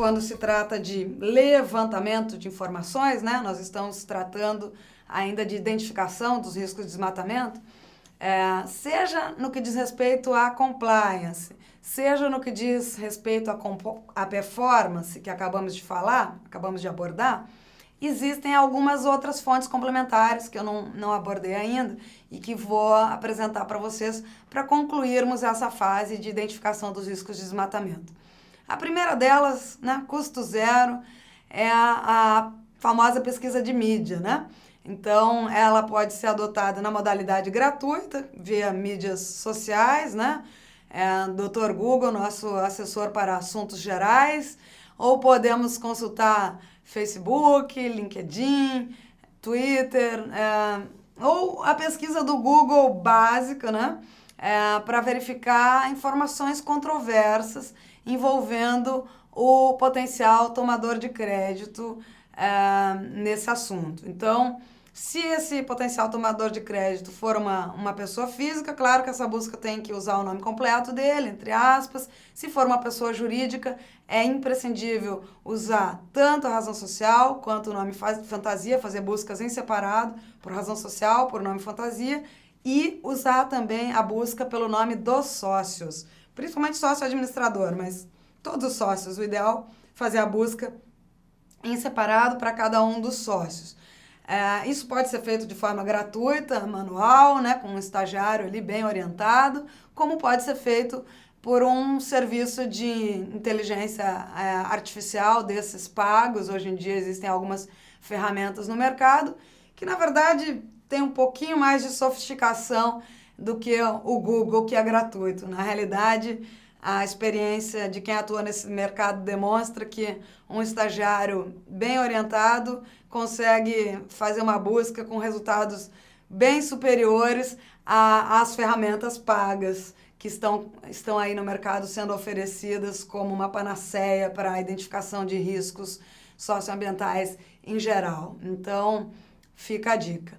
quando se trata de levantamento de informações, né? Nós estamos tratando ainda de identificação dos riscos de desmatamento, seja no que diz respeito à compliance, seja no que diz respeito à performance, que acabamos de falar, acabamos de abordar, existem algumas outras fontes complementares que eu não abordei ainda e que vou apresentar para vocês para concluirmos essa fase de identificação dos riscos de desmatamento. A primeira delas, né, custo zero, é a famosa pesquisa de mídia, né? Então, ela pode ser adotada na modalidade gratuita, via mídias sociais, né? Dr. Google, nosso assessor para assuntos gerais, ou podemos consultar Facebook, LinkedIn, Twitter, ou a pesquisa do Google básica, né? Para verificar informações controversas envolvendo o potencial tomador de crédito nesse assunto. Então, se esse potencial tomador de crédito for uma pessoa física, claro que essa busca tem que usar o nome completo dele, entre aspas. Se for uma pessoa jurídica, é imprescindível usar tanto a razão social quanto o nome fantasia, fazer buscas em separado, por razão social, por nome fantasia, e usar também a busca pelo nome dos sócios, principalmente sócio administrador, mas todos os sócios, o ideal é fazer a busca em separado para cada um dos sócios. Isso pode ser feito de forma gratuita, manual, né, com um estagiário ali bem orientado, como pode ser feito por um serviço de inteligência artificial desses pagos. Hoje em dia existem algumas ferramentas no mercado que, na verdade, tem um pouquinho mais de sofisticação do que o Google, que é gratuito. Na realidade, a experiência de quem atua nesse mercado demonstra que um estagiário bem orientado consegue fazer uma busca com resultados bem superiores às ferramentas pagas que estão aí no mercado sendo oferecidas como uma panaceia para a identificação de riscos socioambientais em geral. Então, fica a dica.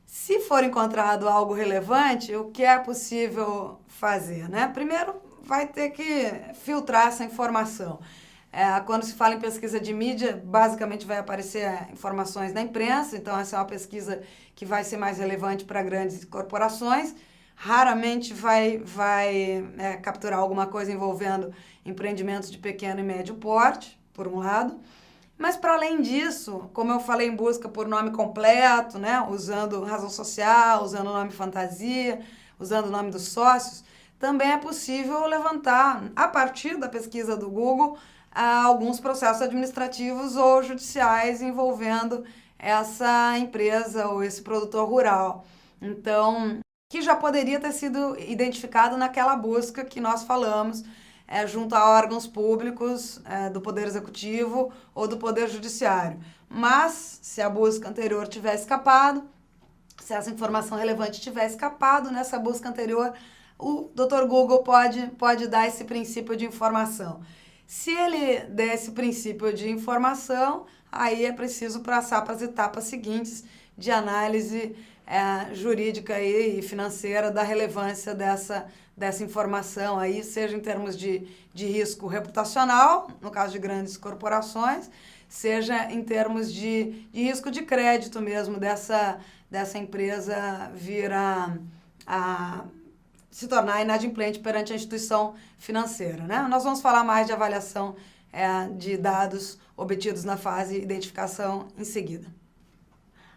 Se for encontrado algo relevante, o que é possível fazer, né? Primeiro, vai ter que filtrar essa informação. Quando se fala em pesquisa de mídia, basicamente vai aparecer informações na imprensa, então essa é uma pesquisa que vai ser mais relevante para grandes corporações. Raramente vai capturar alguma coisa envolvendo empreendimentos de pequeno e médio porte, por um lado. Mas, para além disso, como eu falei, em busca por nome completo, né, usando razão social, usando o nome fantasia, usando o nome dos sócios, também é possível levantar, a partir da pesquisa do Google, alguns processos administrativos ou judiciais envolvendo essa empresa ou esse produtor rural. Então, que já poderia ter sido identificado naquela busca que nós falamos, junto a órgãos públicos do Poder Executivo ou do Poder Judiciário. Mas, se a busca anterior tiver escapado, se essa informação relevante tiver escapado nessa busca anterior, o Dr. Google pode dar esse princípio de informação. Se ele der esse princípio de informação, aí é preciso passar para as etapas seguintes de análise jurídica e financeira da relevância dessa informação, aí, seja em termos de risco reputacional, no caso de grandes corporações, seja em termos de risco de crédito mesmo, dessa empresa vir a se tornar inadimplente perante a instituição financeira, né? Nós vamos falar mais de avaliação de dados obtidos na fase de identificação em seguida.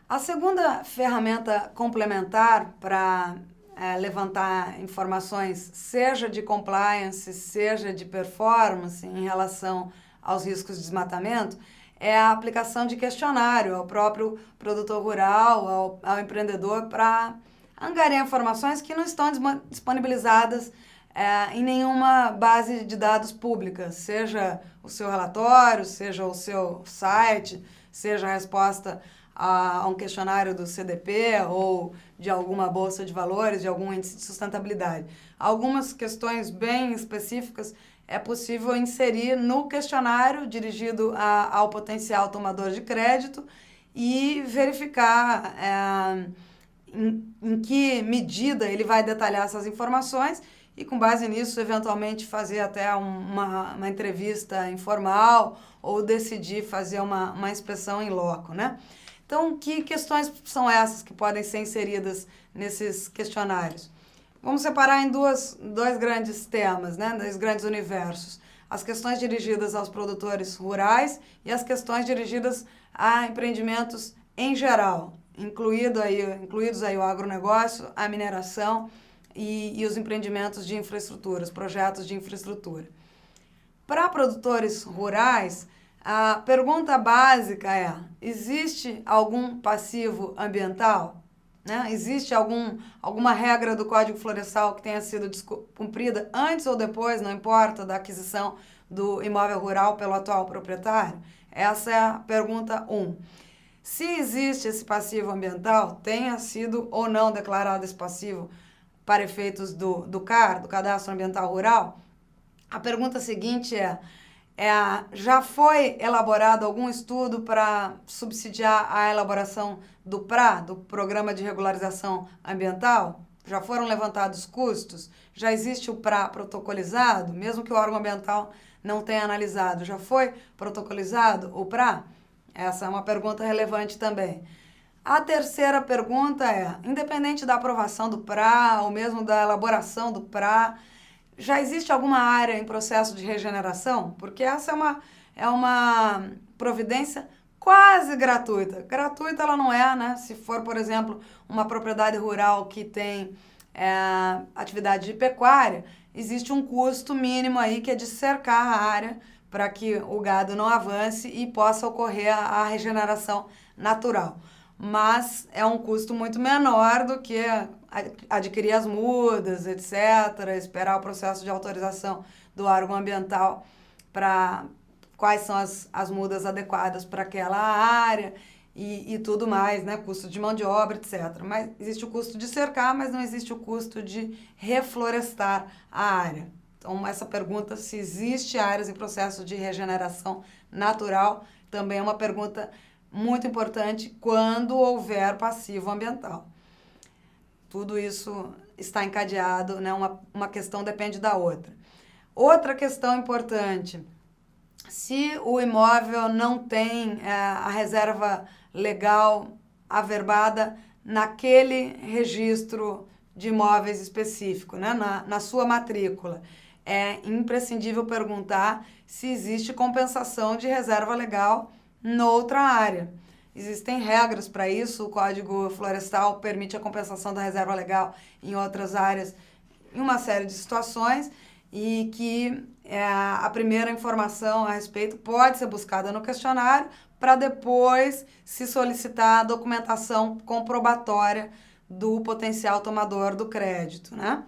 A segunda ferramenta complementar para levantar informações, seja de compliance, seja de performance em relação aos riscos de desmatamento, é a aplicação de questionário ao próprio produtor rural, ao empreendedor, para angariar informações que não estão disponibilizadas em nenhuma base de dados pública, seja o seu relatório, seja o seu site, seja a resposta a um questionário do CDP ou de alguma bolsa de valores, de algum índice de sustentabilidade. Algumas questões bem específicas é possível inserir no questionário dirigido ao potencial tomador de crédito e verificar em que medida ele vai detalhar essas informações e com base nisso, eventualmente fazer até uma entrevista informal ou decidir fazer uma inspeção em loco, né? Então, que questões são essas que podem ser inseridas nesses questionários? Vamos separar em dois grandes temas, né? Dois grandes universos. As questões dirigidas aos produtores rurais e as questões dirigidas a empreendimentos em geral, incluídos aí o agronegócio, a mineração e os empreendimentos de infraestrutura, os projetos de infraestrutura. Para produtores rurais, a pergunta básica é: existe algum passivo ambiental? Né? Existe alguma regra do Código Florestal que tenha sido cumprida antes ou depois, não importa, da aquisição do imóvel rural pelo atual proprietário? Essa é a pergunta 1. Se existe esse passivo ambiental, tenha sido ou não declarado esse passivo para efeitos do CAR, do Cadastro Ambiental Rural, a pergunta seguinte já foi elaborado algum estudo para subsidiar a elaboração do PRA, do Programa de Regularização Ambiental? Já foram levantados custos? Já existe o PRA protocolizado, mesmo que o órgão ambiental não tenha analisado? Já foi protocolizado o PRA? Essa é uma pergunta relevante também. A terceira pergunta independente da aprovação do PRA ou mesmo da elaboração do PRA, já existe alguma área em processo de regeneração? Porque essa é uma providência quase gratuita. Gratuita ela não é, né? Se for, por exemplo, uma propriedade rural que tem atividade de pecuária, existe um custo mínimo aí que é de cercar a área para que o gado não avance e possa ocorrer a regeneração natural. Mas é um custo muito menor do que adquirir as mudas, etc., esperar o processo de autorização do órgão ambiental para quais são as mudas adequadas para aquela área e tudo mais, né? Custo de mão de obra, etc. Mas existe o custo de cercar, mas não existe o custo de reflorestar a área. Então, essa pergunta, se existe áreas em processo de regeneração natural, também é uma pergunta muito importante quando houver passivo ambiental. Tudo isso está encadeado, né? Uma questão depende da outra. Outra questão importante: se o imóvel não tem a reserva legal averbada naquele registro de imóveis específico, né? Na sua matrícula, é imprescindível perguntar se existe compensação de reserva legal noutra área. Existem regras para isso, o Código Florestal permite a compensação da reserva legal em outras áreas, em uma série de situações, e que a primeira informação a respeito pode ser buscada no questionário para depois se solicitar a documentação comprobatória do potencial tomador do crédito, né?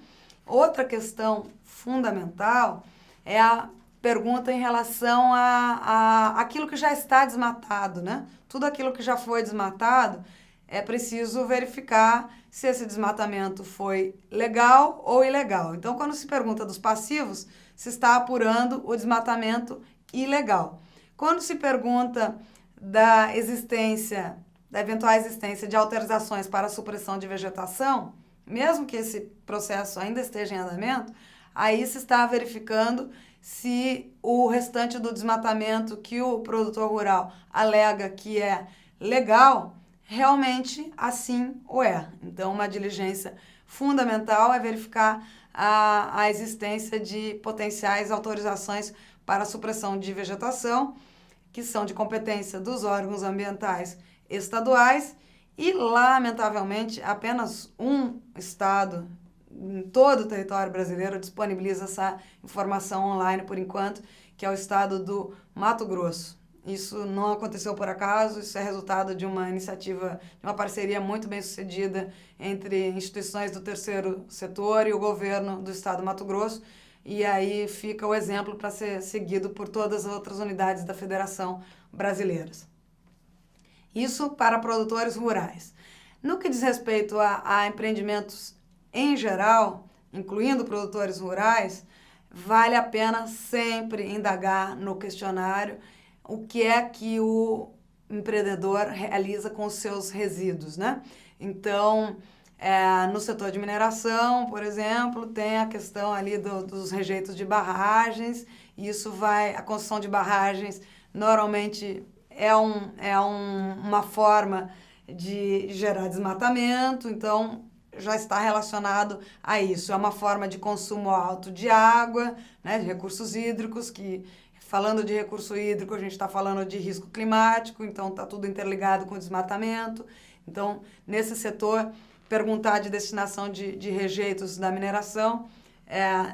Outra questão fundamental é a pergunta em relação a aquilo que já está desmatado, né? Tudo aquilo que já foi desmatado, é preciso verificar se esse desmatamento foi legal ou ilegal. Então, quando se pergunta dos passivos, se está apurando o desmatamento ilegal. Quando se pergunta da eventual existência de autorizações para a supressão de vegetação, mesmo que esse processo ainda esteja em andamento, aí se está verificando se o restante do desmatamento que o produtor rural alega que é legal, realmente assim o é. Então, uma diligência fundamental é verificar a existência de potenciais autorizações para a supressão de vegetação, que são de competência dos órgãos ambientais estaduais, e, lamentavelmente, apenas um estado em todo o território brasileiro disponibiliza essa informação online por enquanto, que é o estado do Mato Grosso. Isso não aconteceu por acaso, isso é resultado de uma iniciativa, de uma parceria muito bem sucedida entre instituições do terceiro setor e o governo do estado do Mato Grosso, e aí fica o exemplo para ser seguido por todas as outras unidades da Federação Brasileiras. Isso para produtores rurais. No que diz respeito a empreendimentos em geral, incluindo produtores rurais, vale a pena sempre indagar no questionário o que é que o empreendedor realiza com os seus resíduos, né? Então, No setor de mineração, por exemplo, tem a questão ali dos rejeitos de barragens. Isso a construção de barragens normalmente uma forma de gerar desmatamento, então já está relacionado a isso. É uma forma de consumo alto de água, né, de recursos hídricos, que falando de recurso hídrico, a gente está falando de risco climático, então está tudo interligado com desmatamento. Então, nesse setor, perguntar de destinação de rejeitos da mineração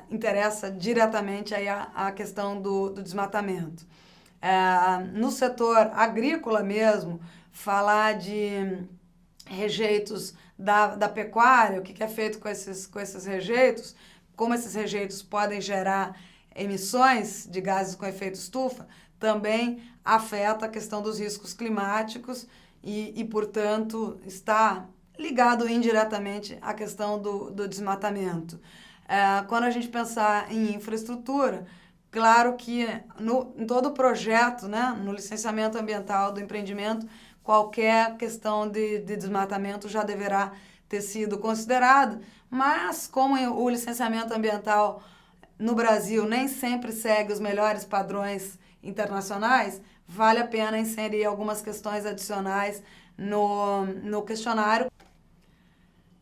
interessa diretamente aí a questão do desmatamento. No setor agrícola mesmo, falar de rejeitos da pecuária, o que é feito com esses rejeitos, como esses rejeitos podem gerar emissões de gases com efeito estufa, também afeta a questão dos riscos climáticos e portanto, está ligado indiretamente à questão do desmatamento. Quando a gente pensar em infraestrutura, claro que em todo o projeto, né, no licenciamento ambiental do empreendimento, qualquer questão de desmatamento já deverá ter sido considerada, mas como o licenciamento ambiental no Brasil nem sempre segue os melhores padrões internacionais, vale a pena inserir algumas questões adicionais no questionário.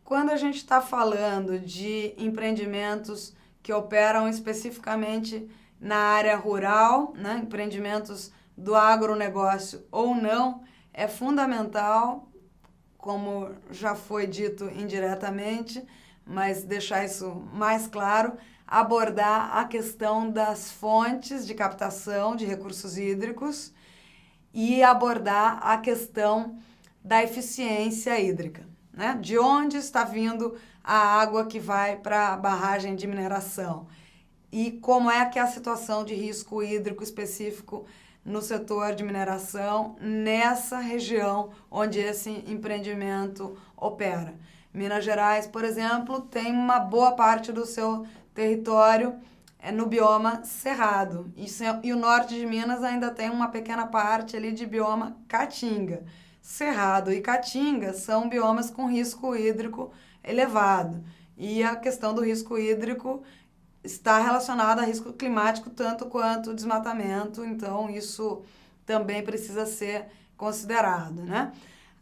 Quando a gente está falando de empreendimentos que operam especificamente na área rural, né, empreendimentos do agronegócio ou não, é fundamental, como já foi dito indiretamente, mas deixar isso mais claro, abordar a questão das fontes de captação de recursos hídricos e abordar a questão da eficiência hídrica, né? De onde está vindo a água que vai para a barragem de mineração e como é que é a situação de risco hídrico específico no setor de mineração nessa região onde esse empreendimento opera. Minas Gerais, por exemplo, tem uma boa parte do seu território no bioma cerrado. E o norte de Minas ainda tem uma pequena parte ali de bioma caatinga. Cerrado e caatinga são biomas com risco hídrico elevado. E a questão do risco hídrico está relacionada a risco climático tanto quanto desmatamento, então isso também precisa ser considerado, né?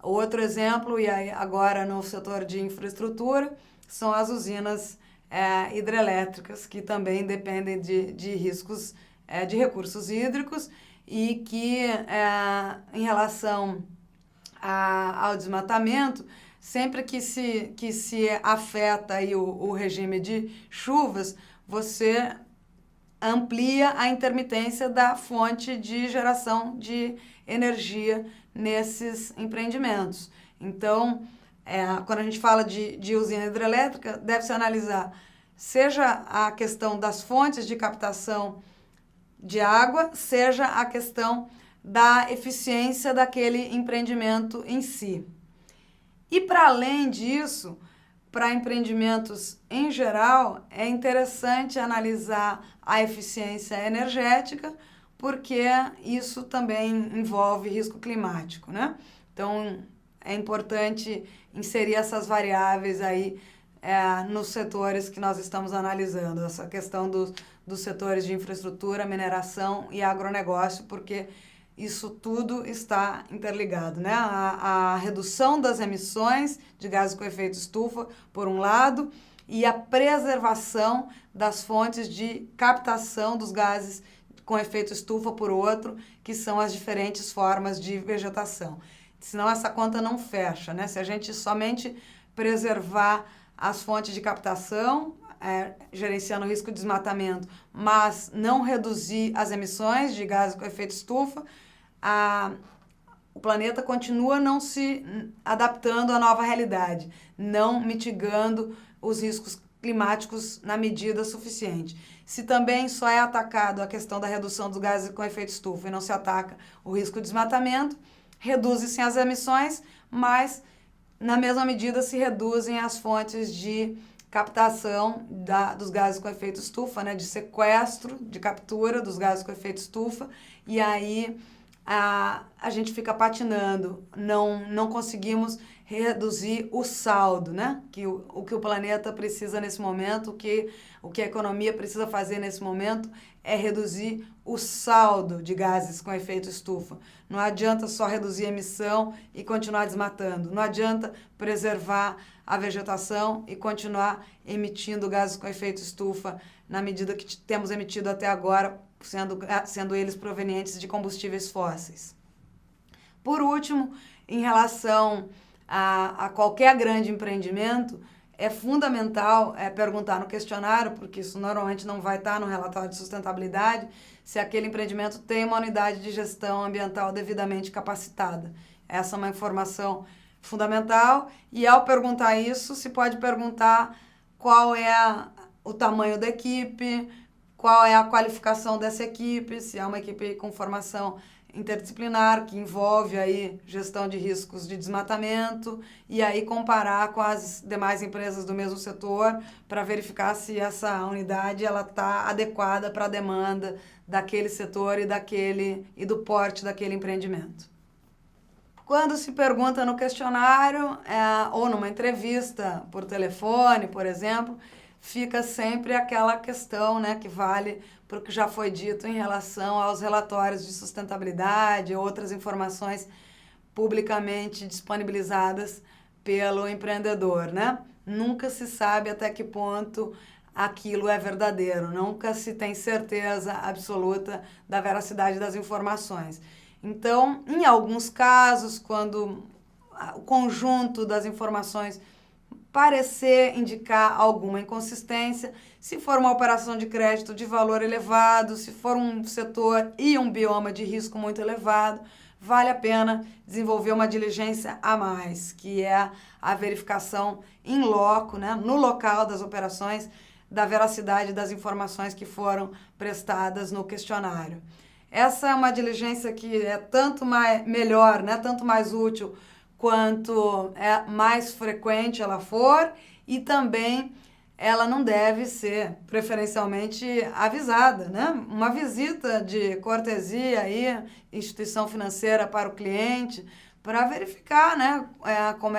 Outro exemplo, e aí agora no setor de infraestrutura, são as usinas hidrelétricas, que também dependem de riscos de recursos hídricos e que, em relação ao desmatamento, sempre que se afeta aí o regime de chuvas, você amplia a intermitência da fonte de geração de energia nesses empreendimentos. Então, quando a gente fala de usina hidrelétrica, deve-se analisar seja a questão das fontes de captação de água, seja a questão da eficiência daquele empreendimento em si. E para além disso, para empreendimentos em geral, é interessante analisar a eficiência energética, porque isso também envolve risco climático, né? Então, é importante inserir essas variáveis aí nos setores que nós estamos analisando, essa questão dos setores de infraestrutura, mineração e agronegócio, porque isso tudo está interligado, né? A redução das emissões de gases com efeito estufa, por um lado, e a preservação das fontes de captação dos gases com efeito estufa, por outro, que são as diferentes formas de vegetação. Senão essa conta não fecha, né? Se a gente somente preservar as fontes de captação, gerenciando o risco de desmatamento, mas não reduzir as emissões de gases com efeito estufa, o planeta continua não se adaptando à nova realidade, não mitigando os riscos climáticos na medida suficiente. Se também só é atacado a questão da redução dos gases com efeito estufa e não se ataca o risco de desmatamento, reduzem-se as emissões, mas na mesma medida se reduzem as fontes de captação dos gases com efeito estufa, né, de sequestro, de captura dos gases com efeito estufa, e aí a gente fica patinando, não conseguimos reduzir o saldo, né? O que o planeta precisa nesse momento, o que a economia precisa fazer nesse momento é reduzir o saldo de gases com efeito estufa. Não adianta só reduzir a emissão e continuar desmatando. Não adianta preservar a vegetação e continuar emitindo gases com efeito estufa na medida que temos emitido até agora, sendo eles provenientes de combustíveis fósseis. Por último, em relação a qualquer grande empreendimento, é fundamental perguntar no questionário, porque isso normalmente não vai estar no relatório de sustentabilidade, se aquele empreendimento tem uma unidade de gestão ambiental devidamente capacitada. Essa é uma informação fundamental, e ao perguntar isso, se pode perguntar qual é o tamanho da equipe, qual é a qualificação dessa equipe, se é uma equipe com formação interdisciplinar, que envolve aí gestão de riscos de desmatamento, e aí comparar com as demais empresas do mesmo setor para verificar se essa unidade está adequada para a demanda daquele setor e do porte daquele empreendimento. Quando se pergunta no questionário ou numa entrevista por telefone, por exemplo, fica sempre aquela questão, né, que vale para o que já foi dito em relação aos relatórios de sustentabilidade ou outras informações publicamente disponibilizadas pelo empreendedor, né? Nunca se sabe até que ponto aquilo é verdadeiro, nunca se tem certeza absoluta da veracidade das informações. Então, em alguns casos, quando o conjunto das informações parecer indicar alguma inconsistência, se for uma operação de crédito de valor elevado, se for um setor e um bioma de risco muito elevado, vale a pena desenvolver uma diligência a mais, que é a verificação in loco, né, no local das operações, da veracidade das informações que foram prestadas no questionário. Essa é uma diligência que é tanto melhor, né, tanto mais útil, quanto mais frequente ela for, e também ela não deve ser preferencialmente avisada, né? Uma visita de cortesia aí, instituição financeira para o cliente, para verificar, né, como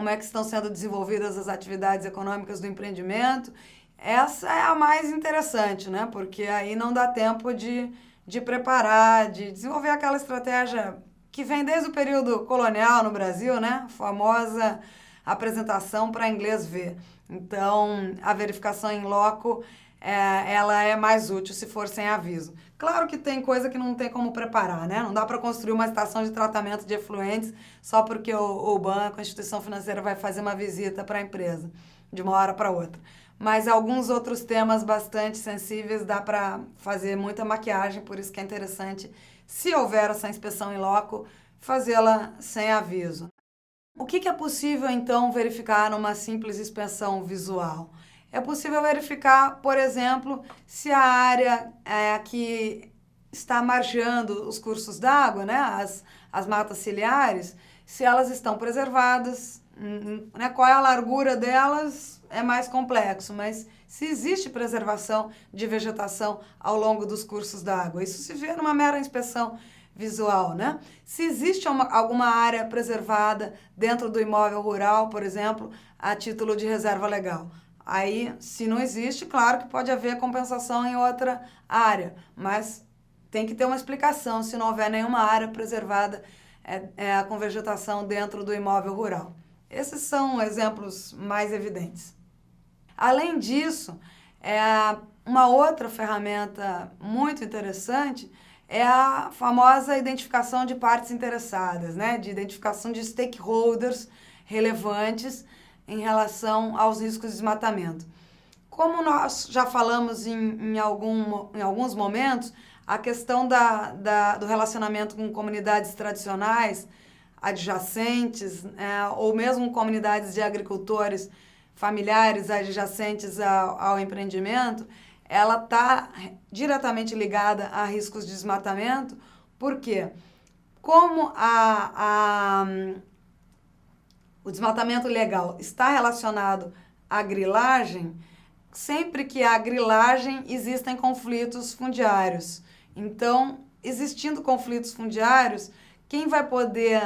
é que estão sendo desenvolvidas as atividades econômicas do empreendimento. Essa é a mais interessante, né? Porque aí não dá tempo de preparar, de desenvolver aquela estratégia que vem desde o período colonial no Brasil, né? A famosa apresentação para inglês ver. Então, a verificação in loco, ela é mais útil se for sem aviso. Claro que tem coisa que não tem como preparar, né? Não dá para construir uma estação de tratamento de efluentes só porque o banco, a instituição financeira vai fazer uma visita para a empresa, de uma hora para outra. Mas alguns outros temas bastante sensíveis dá para fazer muita maquiagem, por isso que é interessante, se houver essa inspeção in loco, fazê-la sem aviso. O que é possível, então, verificar numa simples inspeção visual? É possível verificar, por exemplo, se a área que está margeando os cursos d'água, né, as matas ciliares, se elas estão preservadas, né, qual é a largura delas é mais complexo, mas se existe preservação de vegetação ao longo dos cursos d'água. Isso se vê numa mera inspeção visual, né? Se existe alguma área preservada dentro do imóvel rural, por exemplo, a título de reserva legal. Aí, se não existe, claro que pode haver compensação em outra área, mas tem que ter uma explicação se não houver nenhuma área preservada com vegetação dentro do imóvel rural. Esses são exemplos mais evidentes. Além disso, uma outra ferramenta muito interessante é a famosa identificação de partes interessadas, né? De identificação de stakeholders relevantes em relação aos riscos de desmatamento. Como nós já falamos em alguns momentos, a questão do relacionamento com comunidades tradicionais, adjacentes, ou mesmo comunidades de agricultores familiares adjacentes ao empreendimento, ela está diretamente ligada a riscos de desmatamento, porque como o desmatamento ilegal está relacionado à grilagem, sempre que há grilagem existem conflitos fundiários. Então, existindo conflitos fundiários, quem vai poder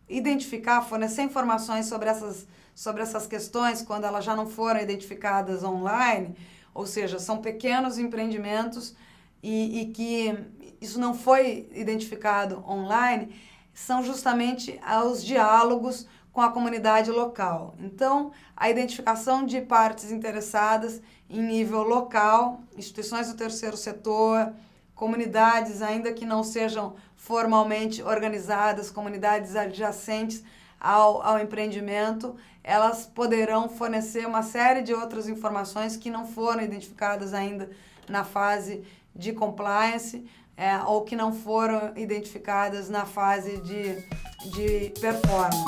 identificar, fornecer informações sobre essas questões quando elas já não foram identificadas online, ou seja, são pequenos empreendimentos e que isso não foi identificado online, são justamente os diálogos com a comunidade local. Então, a identificação de partes interessadas em nível local, instituições do terceiro setor, comunidades, ainda que não sejam formalmente organizadas, comunidades adjacentes ao empreendimento, elas poderão fornecer uma série de outras informações que não foram identificadas ainda na fase de compliance, ou que não foram identificadas na fase de performance.